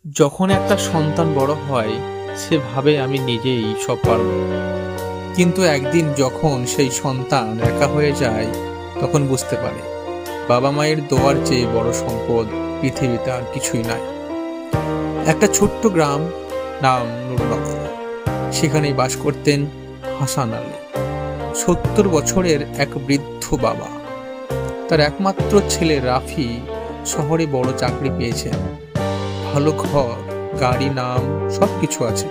যখন একটা সন্তান বড় হয় সে ভাবে আমি নিজেই সব পারব, কিন্তু একদিন যখন সেই সন্তান একা হয়ে যায় তখন বুঝতে পারে বাবা মায়ের দোয়ার চেয়ে বড় সম্পদ পৃথিবীতে আর কিছুই নাই। একটা ছোট্ট গ্রাম, নাম নুরনগর। সেখানেই বাস করতেন হাসান আলী, 70 বছরের এক বৃদ্ধ বাবা। তার একমাত্র ছেলে রাফি শহরে বড় চাকরি পেয়েছেন, ভালো ঘর, গাড়ি, নাম সবকিছু আছে।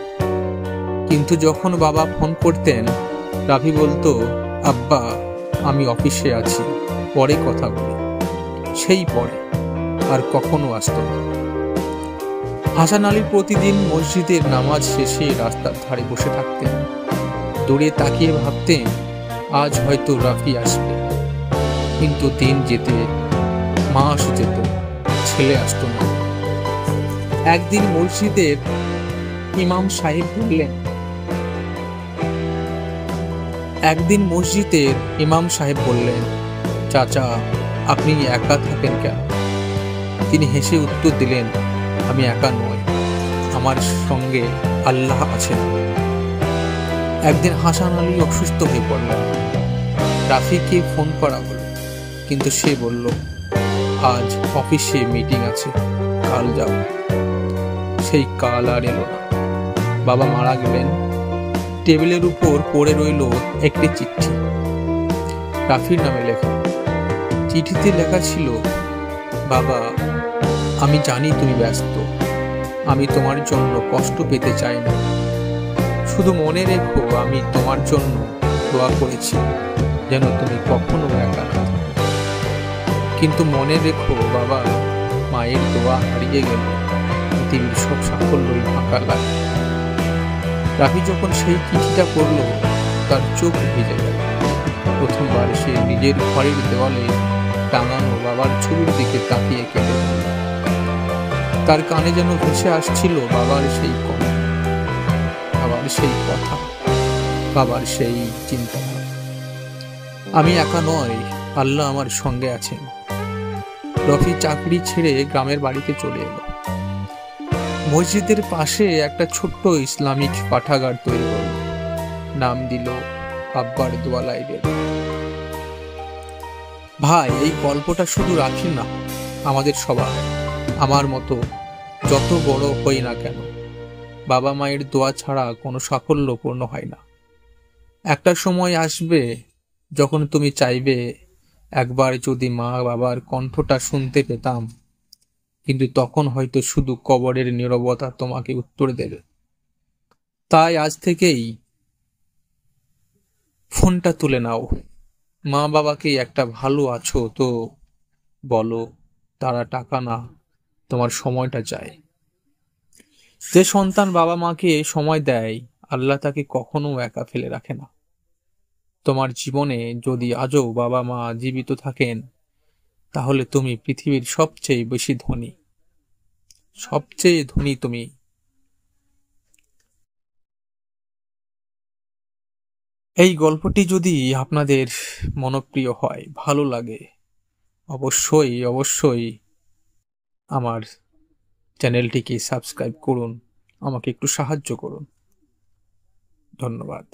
কিন্তু যখন বাবা ফোন করতেন, রাফি বলতো, আব্বা আমি অফিসে আছি, পরে কথা বলি। সেই পরে আর কখনো আসতো না। হাসান আলী প্রতিদিন মসজিদের নামাজ শেষে রাস্তার ধারে বসে থাকতেন, দূরে তাকিয়ে ভাবতেন আজ হয়তো রাফি আসবে। কিন্তু দিন যেতে মাস যেত, ছেলে আসতো না। একদিন মসজিদের ইমাম সাহেব বললেন, চাচা আপনি একা থাকেন কেন? তিনি হেসে উত্তর দিলেন, আমি একা নই, আমার সঙ্গে আল্লাহ আছেন। একদিন হাসান আলী অসুস্থ হয়ে পড়লেন। রাফিকে ফোন করা হলো, কিন্তু সে বলল, আজ অফিসে মিটিং আছে, কাল যাব। সেই কাল আর এলো না। বাবা মারা গেলেন। টেবিলের উপর পড়ে রইল একটি চিঠি, রাফির নামে লেখা। চিঠিতে লেখা ছিল, বাবা আমি জানি তুমি ব্যস্ত, আমি তোমার জন্য কষ্ট পেতে চাই না, শুধু মনে রেখো আমি তোমার জন্য দোয়া করেছি যেন তুমি কখনো একা না থাকো। কিন্তু মনে রেখো বাবা, মায়ের দোয়া হারিয়ে গেলে পৃথিবীর সব সাফল্যই ফাঁকা লাগে। রাফি যখন সেই চিঠিটা পড়ল, তার চোখ ভিজে গেল। প্রথমবার সে নিজের ঘরের দেওয়ালে টাঙানো বাবার ছবির দিকে তাকিয়ে কেঁদে ফেলল। তার কানে যেন ভেসে আসছিল বাবার সেই কণ্ঠ, বাবার সেই কথা, বাবার সেই চিন্তা। আমি একা নয়, আল্লাহ আমার সঙ্গে আছেন। রফি চাকরি ছেড়ে গ্রামের বাড়িতে চলে এলো। মসজিদের পাশে একটা ছোট্ট ইসলামিক পাঠাগার তৈরি করল, নাম দিল আব্বার দোয়া লাইব্রেরি। ভাই, এই গল্পটা শুধু রাখি না, আমাদের সবার, আমার মতো যত বড় হই না কেন, বাবা মায়ের দোয়া ছাড়া কোনো সাফল্য পূর্ণ হয় না। একটা সময় আসবে যখন তুমি চাইবে একবার যদি মা বাবার কণ্ঠটা শুনতে পেতাম, কিন্তু তখন হয়তো শুধু কবরের নীরবতা তোমাকে উত্তর দেবে। তাই আজ থেকেই ফোনটা তুলে নাও, মা বাবাকে একটা ভালো আছো তো বলো। তারা টাকা না, তোমার সময়টা চায়। যে সন্তান বাবা মাকে সময় দেয়, আল্লাহ তাকে কখনো একা ফেলে রাখে না। তোমার জীবনে যদি আজও বাবা মা জীবিত থাকেন, তাহলে তুমি পৃথিবীর সবচেয়ে বেশি ধনী, সবচেয়ে ধনী তুমি। এই গল্পটি যদি আপনাদের মনপ্রিয় হয়, ভালো লাগে, অবশ্যই অবশ্যই আমার চ্যানেলটিকে সাবস্ক্রাইব করুন, আমাকে একটু সাহায্য করুন। ধন্যবাদ।